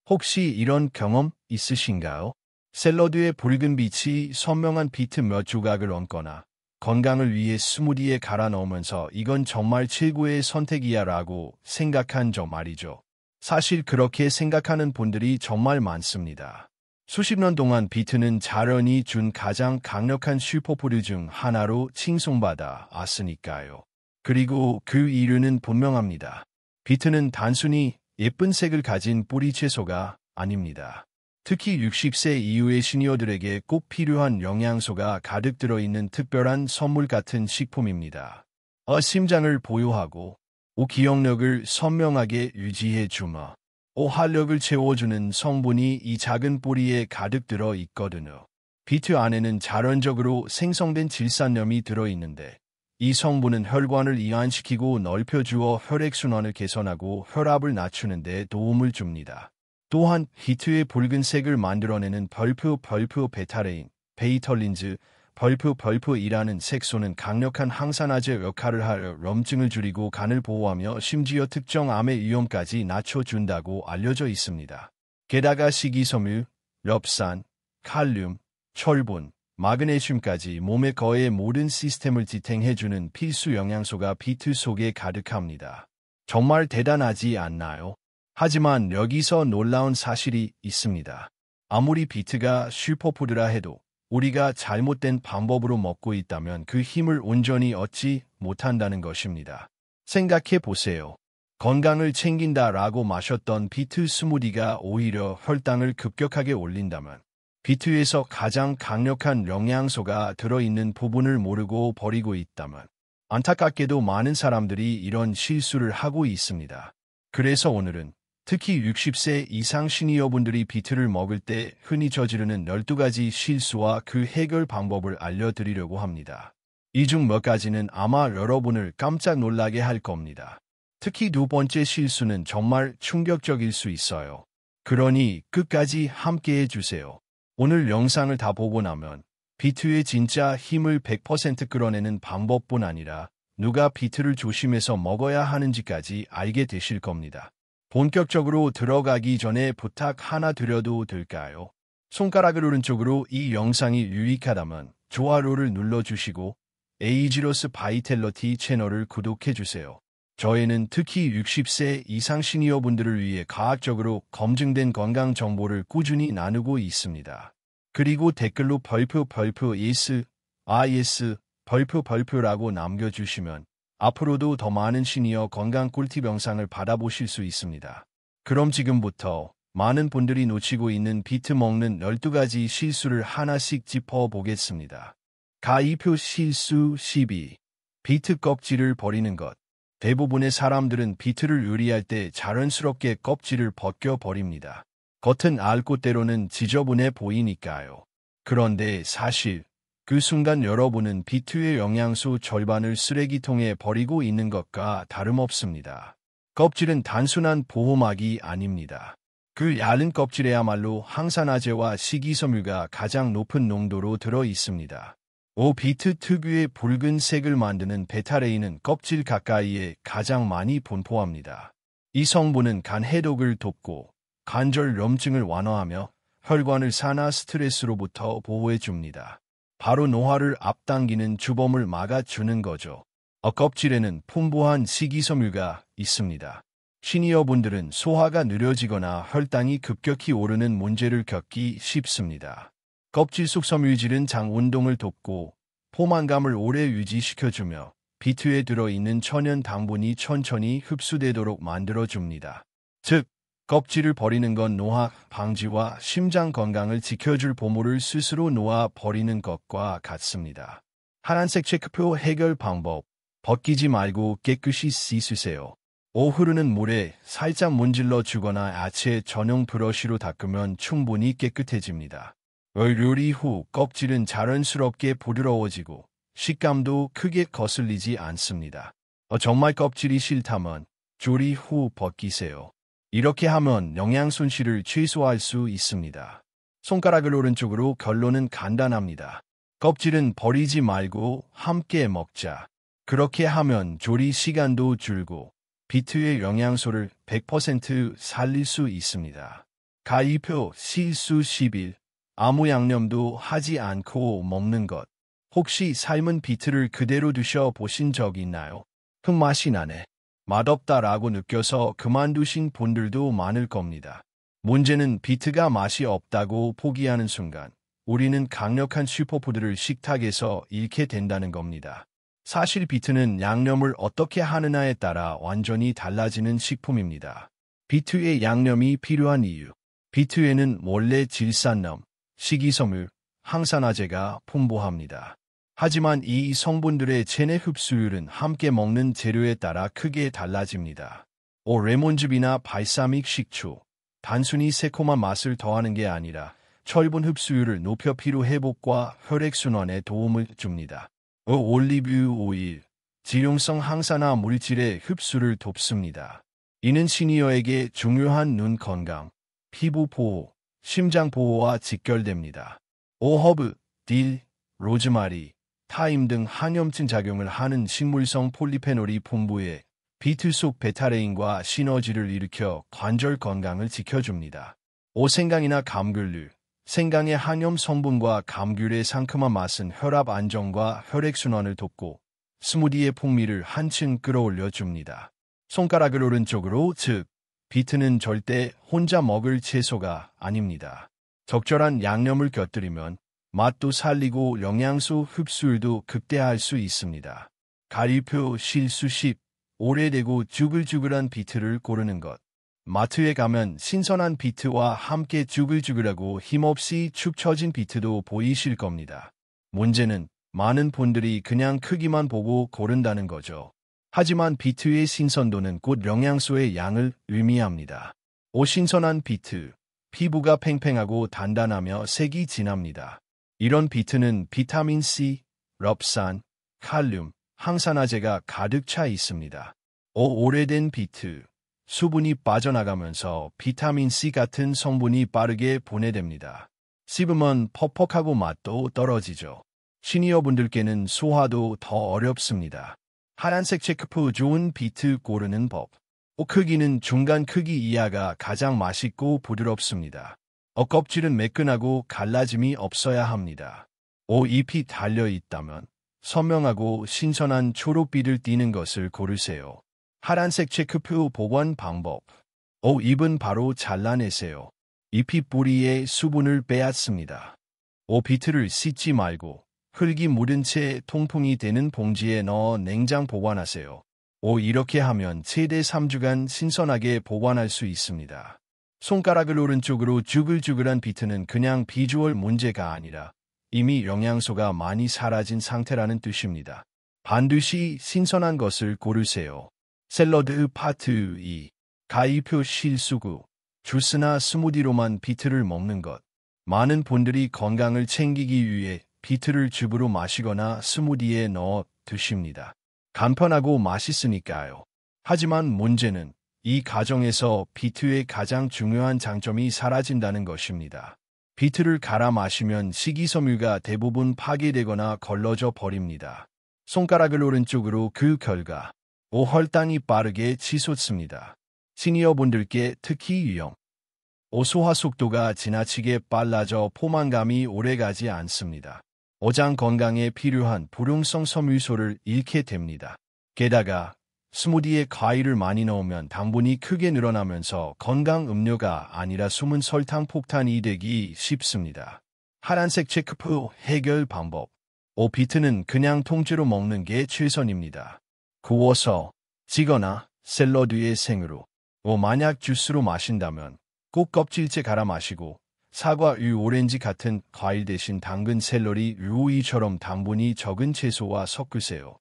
혹시 이런 경험 있으신가요? 샐러드에 붉은 빛이 선명한 비트 몇 조각을 얹거나 건강을 위해 스무디에 갈아 넣으면서 이건 정말 최고의 선택이야 라고 생각한 적 말이죠. 사실 그렇게 생각하는 분들이 정말 많습니다. 수십 년 동안 비트는 자연이 준 가장 강력한 슈퍼푸드 중 하나로 칭송받아 왔으니까요. 그리고 그 이유는 분명합니다. 비트는 단순히 예쁜 색을 가진 뿌리 채소가 아닙니다. 특히 60세 이후의 시니어들에게 꼭 필요한 영양소가 가득 들어있는 특별한 선물 같은 식품입니다. 심장을 보호하고 기억력을 선명하게 유지해 주며 활력을 채워주는 성분이 이 작은 뿌리에 가득 들어 있거든요. 비트 안에는 자연적으로 생성된 질산염이 들어있는데 이 성분은 혈관을 이완시키고 넓혀주어 혈액순환을 개선하고 혈압을 낮추는 데 도움을 줍니다. 또한 비트의 붉은색을 만들어내는 벌프 베타레인, 베이털린즈, 벌프이라는 색소는 강력한 항산화제 역할을 하여 염증을 줄이고 간을 보호하며 심지어 특정 암의 위험까지 낮춰준다고 알려져 있습니다. 게다가 식이섬유, 엽산, 칼륨, 철분, 마그네슘까지 몸의 거의 모든 시스템을 지탱해주는 필수 영양소가 비트 속에 가득합니다. 정말 대단하지 않나요? 하지만 여기서 놀라운 사실이 있습니다. 아무리 비트가 슈퍼푸드라 해도 우리가 잘못된 방법으로 먹고 있다면 그 힘을 온전히 얻지 못한다는 것입니다. 생각해 보세요. 건강을 챙긴다라고 마셨던 비트 스무디가 오히려 혈당을 급격하게 올린다면 비트에서 가장 강력한 영양소가 들어있는 부분을 모르고 버리고 있다면 안타깝게도 많은 사람들이 이런 실수를 하고 있습니다. 그래서 오늘은 특히 60세 이상 시니어분들이 비트를 먹을 때 흔히 저지르는 12가지 실수와 그 해결 방법을 알려드리려고 합니다. 이 중 몇 가지는 아마 여러분을 깜짝 놀라게 할 겁니다. 특히 두 번째 실수는 정말 충격적일 수 있어요. 그러니 끝까지 함께 해주세요. 오늘 영상을 다 보고 나면 비트의 진짜 힘을 100% 끌어내는 방법뿐 아니라 누가 비트를 조심해서 먹어야 하는지까지 알게 되실 겁니다. 본격적으로 들어가기 전에 부탁 하나 드려도 될까요? 손가락을 오른쪽으로 이 영상이 유익하다면 좋아요를 눌러주시고 에이지로스 바이텔러티 채널을 구독해주세요. 저희는 특히 60세 이상 시니어분들을 위해 과학적으로 검증된 건강 정보를 꾸준히 나누고 있습니다. 그리고 댓글로 벌프 벌프라고 남겨주시면 앞으로도 더 많은 시니어 건강 꿀팁 영상을 받아보실 수 있습니다. 그럼 지금부터 많은 분들이 놓치고 있는 비트 먹는 12가지 실수를 하나씩 짚어보겠습니다. 가이표 실수 12. 비트 껍질을 버리는 것. 대부분의 사람들은 비트를 요리할 때 자연스럽게 껍질을 벗겨버립니다. 겉은 얇고 때로는 지저분해 보이니까요. 그런데 사실 그 순간 여러분은 비트의 영양소 절반을 쓰레기통에 버리고 있는 것과 다름없습니다. 껍질은 단순한 보호막이 아닙니다. 그 얇은 껍질에야말로 항산화제와 식이섬유가 가장 높은 농도로 들어 있습니다. 비트 특유의 붉은색을 만드는 베타레인은 껍질 가까이에 가장 많이 분포합니다. 이 성분은 간 해독을 돕고 관절 염증을 완화하며 혈관을 산화 스트레스로부터 보호해줍니다. 바로 노화를 앞당기는 주범을 막아주는 거죠. 껍질에는 풍부한 식이섬유가 있습니다. 시니어분들은 소화가 느려지거나 혈당이 급격히 오르는 문제를 겪기 쉽습니다. 껍질 속 섬유질은 장 운동을 돕고 포만감을 오래 유지시켜주며 비트에 들어있는 천연 당분이 천천히 흡수되도록 만들어줍니다. 즉, 껍질을 버리는 건 노화 방지와 심장 건강을 지켜줄 보물을 스스로 놓아 버리는 것과 같습니다. 하얀색 체크표 해결 방법. 벗기지 말고 깨끗이 씻으세요. 흐르는 물에 살짝 문질러 주거나 야채 전용 브러쉬로 닦으면 충분히 깨끗해집니다. 요리 후 껍질은 자연스럽게 부드러워지고 식감도 크게 거슬리지 않습니다. 정말 껍질이 싫다면 조리 후 벗기세요. 이렇게 하면 영양 손실을 최소화할 수 있습니다. 손가락을 오른쪽으로 결론은 간단합니다. 껍질은 버리지 말고 함께 먹자. 그렇게 하면 조리 시간도 줄고 비트의 영양소를 100% 살릴 수 있습니다. 가이표 실수 11. 아무 양념도 하지 않고 먹는 것. 혹시 삶은 비트를 그대로 드셔 보신 적 있나요? 그 맛이 나네. 맛없다라고 느껴서 그만두신 분들도 많을 겁니다. 문제는 비트가 맛이 없다고 포기하는 순간 우리는 강력한 슈퍼푸드를 식탁에서 잃게 된다는 겁니다. 사실 비트는 양념을 어떻게 하느냐에 따라 완전히 달라지는 식품입니다. 비트에 양념이 필요한 이유. 비트에는 원래 질산염, 식이섬유, 항산화제가 풍부합니다. 하지만 이 성분들의 체내 흡수율은 함께 먹는 재료에 따라 크게 달라집니다. 레몬즙이나 발사믹 식초, 단순히 새콤한 맛을 더하는 게 아니라 철분 흡수율을 높여 피로 회복과 혈액순환에 도움을 줍니다. 올리브 오일, 지용성 항산화 물질의 흡수를 돕습니다. 이는 시니어에게 중요한 눈 건강, 피부 보호, 심장 보호와 직결됩니다. 허브, 딜, 로즈마리, 타임 등 항염증 작용을 하는 식물성 폴리페놀이 풍부해 비트 속 베타레인과 시너지를 일으켜 관절 건강을 지켜줍니다. 생강이나 감귤류, 생강의 항염 성분과 감귤의 상큼한 맛은 혈압 안정과 혈액순환을 돕고 스무디의 풍미를 한층 끌어올려줍니다. 손가락을 오른쪽으로, 즉, 비트는 절대 혼자 먹을 채소가 아닙니다. 적절한 양념을 곁들이면 맛도 살리고 영양소 흡수율도 극대화할 수 있습니다. 가리표 실수 10. 오래되고 주글주글한 비트를 고르는 것. 마트에 가면 신선한 비트와 함께 주글주글하고 힘없이 축 처진 비트도 보이실 겁니다. 문제는 많은 분들이 그냥 크기만 보고 고른다는 거죠. 하지만 비트의 신선도는 곧 영양소의 양을 의미합니다. 신선한 비트. 피부가 팽팽하고 단단하며 색이 진합니다. 이런 비트는 비타민C, 럽산, 칼륨, 항산화제가 가득 차 있습니다. 오래된 비트. 수분이 빠져나가면서 비타민C 같은 성분이 빠르게 분해됩니다. 씹으면 퍽퍽하고 맛도 떨어지죠. 시니어분들께는 소화도 더 어렵습니다. 하얀색 체크프 좋은 비트 고르는 법. 크기는 중간 크기 이하가 가장 맛있고 부드럽습니다. 껍질은 매끈하고 갈라짐이 없어야 합니다. 잎이 달려있다면 선명하고 신선한 초록빛을 띠는 것을 고르세요. 하얀색 체크표 보관 방법. 잎은 바로 잘라내세요. 잎이 뿌리에 수분을 빼앗습니다. 비트를 씻지 말고 흙이 묻은 채 통풍이 되는 봉지에 넣어 냉장 보관하세요. 이렇게 하면 최대 3주간 신선하게 보관할 수 있습니다. 손가락을 오른쪽으로 주글주글한 비트는 그냥 비주얼 문제가 아니라 이미 영양소가 많이 사라진 상태라는 뜻입니다. 반드시 신선한 것을 고르세요. 샐러드 파트 2. 가이표 실수구. 주스나 스무디로만 비트를 먹는 것. 많은 분들이 건강을 챙기기 위해 비트를 즙으로 마시거나 스무디에 넣어 드십니다. 간편하고 맛있으니까요. 하지만 문제는 이 과정에서 비트의 가장 중요한 장점이 사라진다는 것입니다. 비트를 갈아 마시면 식이섬유가 대부분 파괴되거나 걸러져 버립니다. 손가락을 오른쪽으로, 그 결과 혈당이 빠르게 치솟습니다. 시니어분들께 특히 위험. 소화 속도가 지나치게 빨라져 포만감이 오래가지 않습니다. 장 건강에 필요한 불용성 섬유소를 잃게 됩니다. 게다가 스무디에 과일을 많이 넣으면 당분이 크게 늘어나면서 건강 음료가 아니라 숨은 설탕 폭탄이 되기 쉽습니다. 하얀색 체크표 해결 방법. 비트는 그냥 통째로 먹는 게 최선입니다. 구워서, 찌거나 샐러드에 생으로. 만약 주스로 마신다면 꼭 껍질째 갈아 마시고 사과, 우유, 오렌지 같은 과일 대신 당근, 샐러리, 루이처럼 당분이 적은 채소와 섞으세요.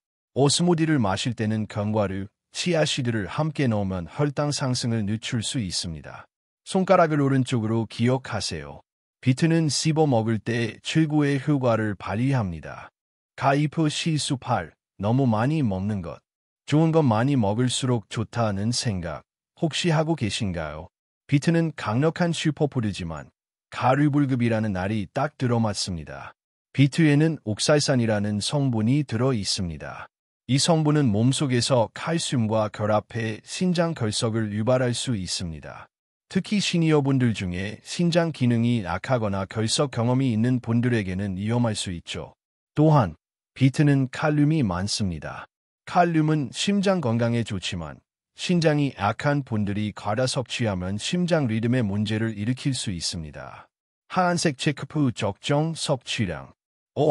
스무디를 마실 때는 견과류, 치아씨드를 함께 넣으면 혈당 상승을 늦출 수 있습니다. 손가락을 오른쪽으로, 기억하세요. 비트는 씹어 먹을 때 최고의 효과를 발휘합니다. 가이프 실수 8. 너무 많이 먹는 것. 좋은 것 많이 먹을수록 좋다는 생각 혹시 하고 계신가요? 비트는 강력한 슈퍼푸드지만 가류불급이라는 말이 딱 들어맞습니다. 비트에는 옥살산이라는 성분이 들어 있습니다. 이 성분은 몸속에서 칼슘과 결합해 신장 결석을 유발할 수 있습니다. 특히 시니어분들 중에 신장 기능이 약하거나 결석 경험이 있는 분들에게는 위험할 수 있죠. 또한 비트는 칼륨이 많습니다. 칼륨은 심장 건강에 좋지만 신장이 약한 분들이 과다 섭취하면 심장 리듬에 문제를 일으킬 수 있습니다. 하얀색 체크 후 적정 섭취량.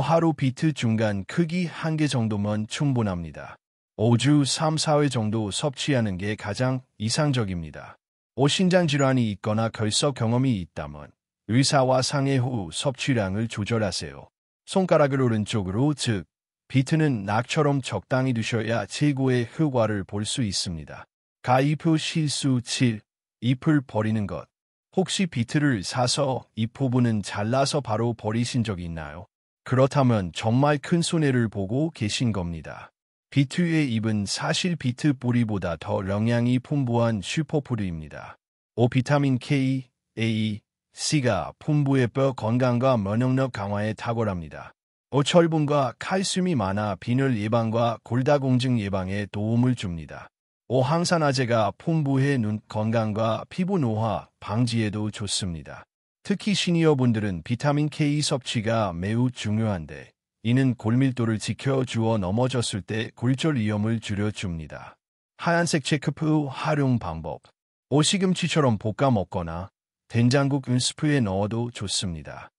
하루 비트 중간 크기 1개 정도면 충분합니다. 5주 3, 4회 정도 섭취하는 게 가장 이상적입니다. 신장 질환이 있거나 결석 경험이 있다면 의사와 상의 후 섭취량을 조절하세요. 손가락을 오른쪽으로 즉 비트는 낙처럼 적당히 두셔야 최고의 효과를 볼 수 있습니다. 가입 후 실수 7. 잎을 버리는 것. 혹시 비트를 사서 잎 부분은 잘라서 바로 버리신 적이 있나요? 그렇다면 정말 큰 손해를 보고 계신 겁니다. 비트의 잎은 사실 비트 뿌리보다 더 영양이 풍부한 슈퍼푸드입니다. 비타민 K, A, C가 풍부해 뼈 건강과 면역력 강화에 탁월합니다. 철분과 칼슘이 많아 빈혈 예방과 골다공증 예방에 도움을 줍니다. 항산화제가 풍부해 눈 건강과 피부 노화 방지에도 좋습니다. 특히 시니어분들은 비타민 K 섭취가 매우 중요한데 이는 골밀도를 지켜주어 넘어졌을 때 골절 위험을 줄여줍니다. 하얀색 체크프 활용 방법. 시금치처럼 볶아 먹거나 된장국 스프에 넣어도 좋습니다.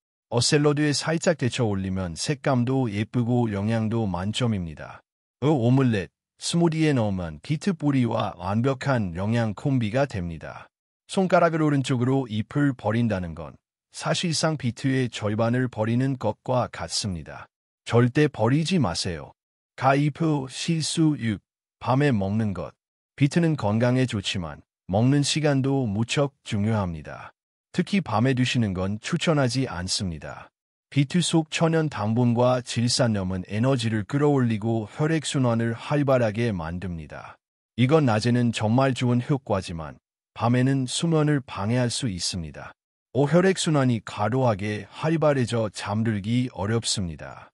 샐러드에 살짝 데쳐 올리면 색감도 예쁘고 영양도 만점입니다. 오믈렛, 스무디에 넣으면 비트 뿌리와 완벽한 영양 콤비가 됩니다. 손가락을 오른쪽으로 잎을 버린다는 건 사실상 비트의 절반을 버리는 것과 같습니다. 절대 버리지 마세요. 가입 후 실수 6. 밤에 먹는 것. 비트는 건강에 좋지만 먹는 시간도 무척 중요합니다. 특히 밤에 드시는 건 추천하지 않습니다. 비트 속 천연 당분과 질산염은 에너지를 끌어올리고 혈액순환을 활발하게 만듭니다. 이건 낮에는 정말 좋은 효과지만 밤에는 수면을 방해할 수 있습니다. 혈액순환이 과도하게 활발해져 잠들기 어렵습니다.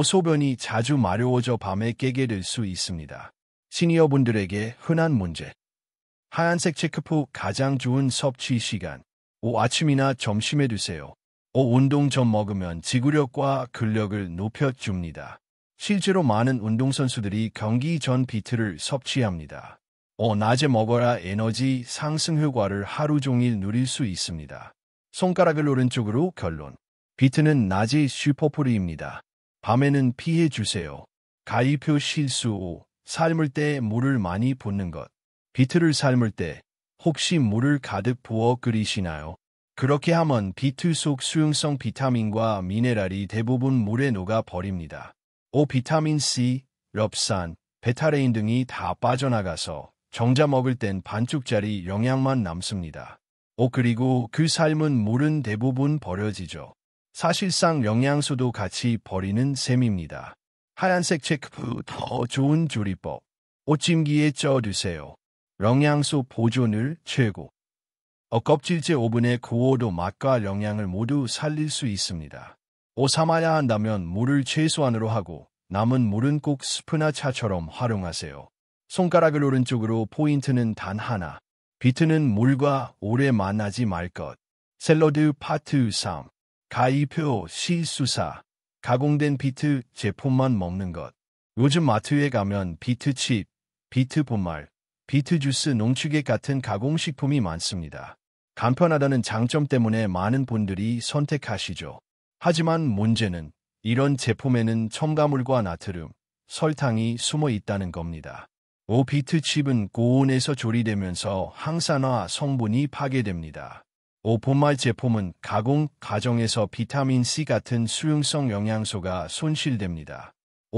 소변이 자주 마려워져 밤에 깨게 될 수 있습니다. 시니어분들에게 흔한 문제. 하얀색 체크프 가장 좋은 섭취 시간. 아침이나 점심에 드세요. 운동 전 먹으면 지구력과 근력을 높여줍니다. 실제로 많은 운동선수들이 경기 전 비트를 섭취합니다. 낮에 먹어야 에너지 상승 효과를 하루 종일 누릴 수 있습니다. 손가락을 오른쪽으로 결론. 비트는 낮이 슈퍼푸드입니다. 밤에는 피해 주세요. 가입표 실수 5. 삶을 때 물을 많이 붓는 것. 비트를 삶을 때 혹시 물을 가득 부어 끓이시나요? 그렇게 하면 비트 속 수용성 비타민과 미네랄이 대부분 물에 녹아 버립니다. 비타민 C, 럽산, 베타레인 등이 다 빠져나가서 정자 먹을 땐 반쪽짜리 영양만 남습니다. 그리고 그 삶은 물은 대부분 버려지죠. 사실상 영양소도 같이 버리는 셈입니다. 하얀색 체크 더 좋은 조리법. 찜기에 쪄 드세요. 영양소 보존을 최고. 껍질째 오븐에 구워도 맛과 영양을 모두 살릴 수 있습니다. 삶아야 한다면 물을 최소한으로 하고 남은 물은 꼭 스프나 차처럼 활용하세요. 손가락을 오른쪽으로 포인트는 단 하나. 비트는 물과 오래 만나지 말 것. 샐러드 파트 3. 가입표 실수사. 가공된 비트 제품만 먹는 것. 요즘 마트에 가면 비트칩, 비트 분말, 비트 주스 농축액 같은 가공식품이 많습니다. 간편하다는 장점 때문에 많은 분들이 선택하시죠. 하지만 문제는 이런 제품에는 첨가물과 나트륨, 설탕이 숨어 있다는 겁니다. 비트칩은 고온에서 조리되면서 항산화 성분이 파괴됩니다. 분말 제품은 가공 과정에서 비타민C 같은 수용성 영양소가 손실됩니다.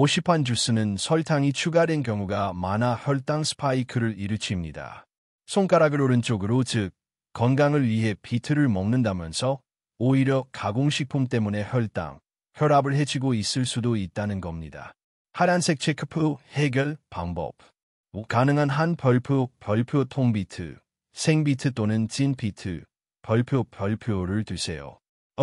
시판 주스는 설탕이 추가된 경우가 많아 혈당 스파이크를 일으킵니다. 손가락을 오른쪽으로 즉 건강을 위해 비트를 먹는다면서 오히려 가공식품 때문에 혈당, 혈압을 해치고 있을 수도 있다는 겁니다. 하얀색 체크프 해결 방법. 가능한 한 별표 통비트, 생비트 또는 찐비트, 별표를 드세요.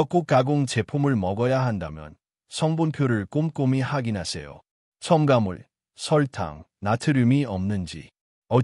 꼭 가공 제품을 먹어야 한다면 성분표를 꼼꼼히 확인하세요. 첨가물, 설탕, 나트륨이 없는지.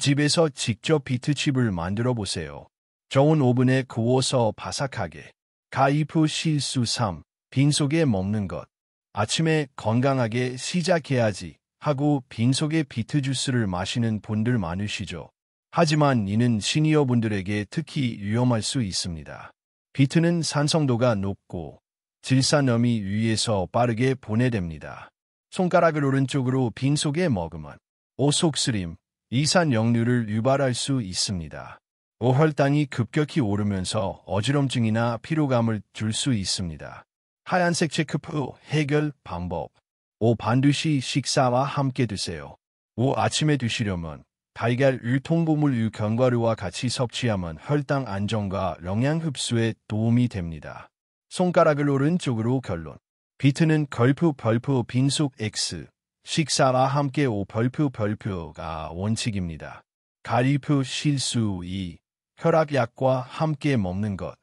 집에서 직접 비트칩을 만들어 보세요. 저온 오븐에 구워서 바삭하게. 가입 후 실수 3. 빈속에 먹는 것. 아침에 건강하게 시작해야지 하고 빈속에 비트 주스를 마시는 분들 많으시죠. 하지만 이는 시니어분들에게 특히 위험할 수 있습니다. 비트는 산성도가 높고 질산염이 위에서 빠르게 분해됩니다. 손가락을 오른쪽으로 빈속에 먹으면 오속쓰림, 이산역류를 유발할 수 있습니다. 혈당이 급격히 오르면서 어지럼증이나 피로감을 줄 수 있습니다. 하얀색 체크표 해결 방법. 반드시 식사와 함께 드세요. 아침에 드시려면 달걀, 통곡물, 견과류와 같이 섭취하면 혈당 안정과 영양 흡수에 도움이 됩니다. 손가락을 오른쪽으로 결론. 비트는 별표 빈속 X. 식사와 함께 별표가 원칙입니다. 가리표 실수 2. 혈압약과 함께 먹는 것.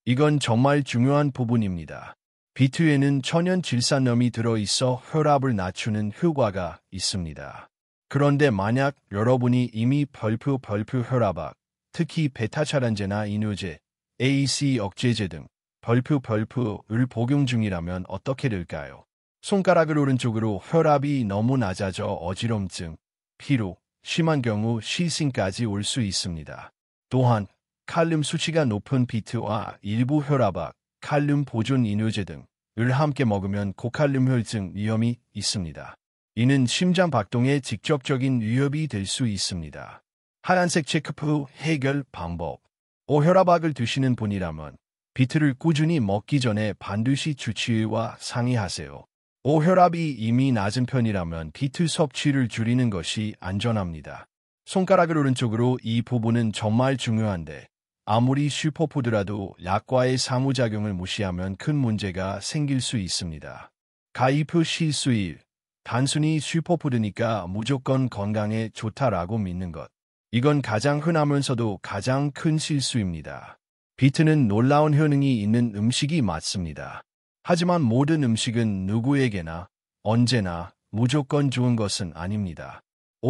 이건 정말 중요한 부분입니다. 비트에는 천연 질산염이 들어있어 혈압을 낮추는 효과가 있습니다. 그런데 만약 여러분이 이미 별표 혈압약, 특히 베타차란제나 이뇨제, ACE 억제제 등 별표를 복용 중이라면 어떻게 될까요? 손가락을 오른쪽으로 혈압이 너무 낮아져 어지럼증, 피로, 심한 경우 실신까지 올 수 있습니다. 또한 칼륨 수치가 높은 비트와 일부 혈압약, 칼륨 보존 이뇨제 등을 함께 먹으면 고칼륨 혈증 위험이 있습니다. 이는 심장 박동에 직접적인 위협이 될 수 있습니다. 하얀색 체크표 해결 방법. 혈압약을 드시는 분이라면 비트를 꾸준히 먹기 전에 반드시 주치의와 상의하세요. 혈압이 이미 낮은 편이라면 비트 섭취를 줄이는 것이 안전합니다. 손가락을 오른쪽으로 이 부분은 정말 중요한데 아무리 슈퍼푸드라도 약과의 상호작용을 무시하면 큰 문제가 생길 수 있습니다. 가입 후 실수 1. 단순히 슈퍼푸드니까 무조건 건강에 좋다라고 믿는 것. 이건 가장 흔하면서도 가장 큰 실수입니다. 비트는 놀라운 효능이 있는 음식이 맞습니다. 하지만 모든 음식은 누구에게나 언제나 무조건 좋은 것은 아닙니다.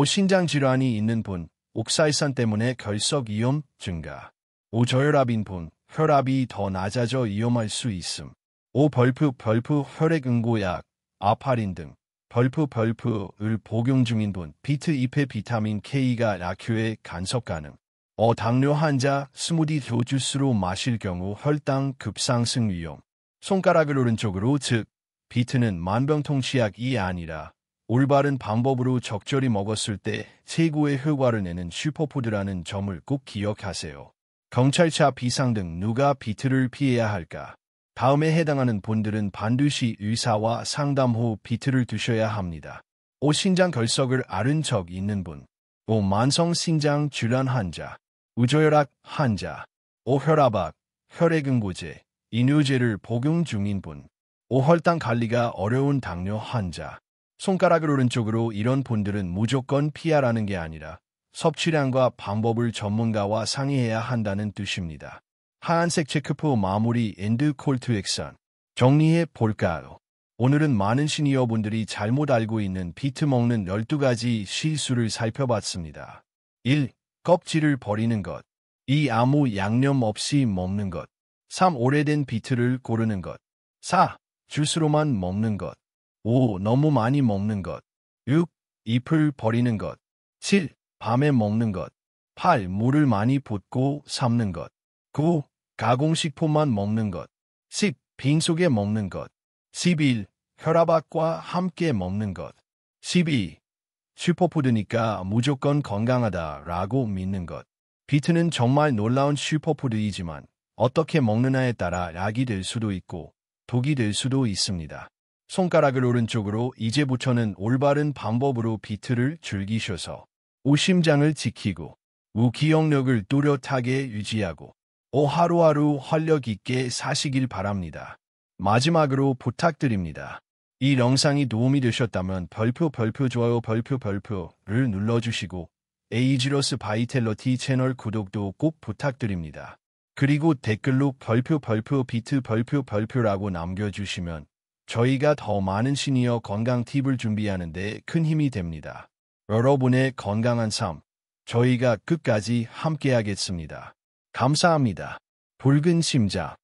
신장 질환이 있는 분, 옥살산 때문에 결석 위험 증가. 저혈압인 분, 혈압이 더 낮아져 위험할 수 있음. 별표 혈액응고약, 아파린 등 별표를 복용 중인 분, 비트 잎의 비타민 K가 약효에 간섭 가능. 당뇨 환자, 스무디 주스로 마실 경우 혈당 급상승 위험. 손가락을 오른쪽으로 즉, 비트는 만병통치약이 아니라 올바른 방법으로 적절히 먹었을 때 최고의 효과를 내는 슈퍼푸드라는 점을 꼭 기억하세요. 경찰차 비상 등 누가 비트를 피해야 할까? 다음에 해당하는 분들은 반드시 의사와 상담 후 비트를 드셔야 합니다. 신장 결석을 앓은 적 있는 분, 만성 신장 질환 환자, 저혈압 환자, 혈압약, 혈액응고제, 이뇨제를 복용 중인 분, 혈당 관리가 어려운 당뇨 환자. 손가락을 오른쪽으로 이런 분들은 무조건 피하라는 게 아니라 섭취량과 방법을 전문가와 상의해야 한다는 뜻입니다. 하얀색 체크표 마무리 엔드 콜투 액션. 정리해 볼까요? 오늘은 많은 시니어분들이 잘못 알고 있는 비트 먹는 12가지 실수를 살펴봤습니다. 1. 껍질을 버리는 것. 2. 아무 양념 없이 먹는 것. 3. 오래된 비트를 고르는 것. 4. 주스로만 먹는 것. 5. 너무 많이 먹는 것. 6. 잎을 버리는 것. 7. 밤에 먹는 것. 8. 물을 많이 붓고 삶는 것. 9. 가공식품만 먹는 것. 10. 빈속에 먹는 것. 11. 혈압약과 함께 먹는 것. 12. 슈퍼푸드니까 무조건 건강하다라고 믿는 것. 비트는 정말 놀라운 슈퍼푸드이지만 어떻게 먹느냐에 따라 약이 될 수도 있고 독이 될 수도 있습니다. 손가락을 오른쪽으로 이제부터는 올바른 방법으로 비트를 즐기셔서 심장을 지키고 기억력을 뚜렷하게 유지하고 하루하루 활력 있게 사시길 바랍니다. 마지막으로 부탁드립니다. 이 영상이 도움이 되셨다면 별표 좋아요 별표를 눌러주시고 에이지러스 바이텔러티 채널 구독도 꼭 부탁드립니다. 그리고 댓글로 별표 비트 별표라고 남겨주시면 저희가 더 많은 시니어 건강 팁을 준비하는 데 큰 힘이 됩니다. 여러분의 건강한 삶, 저희가 끝까지 함께하겠습니다. 감사합니다. 붉은 심장.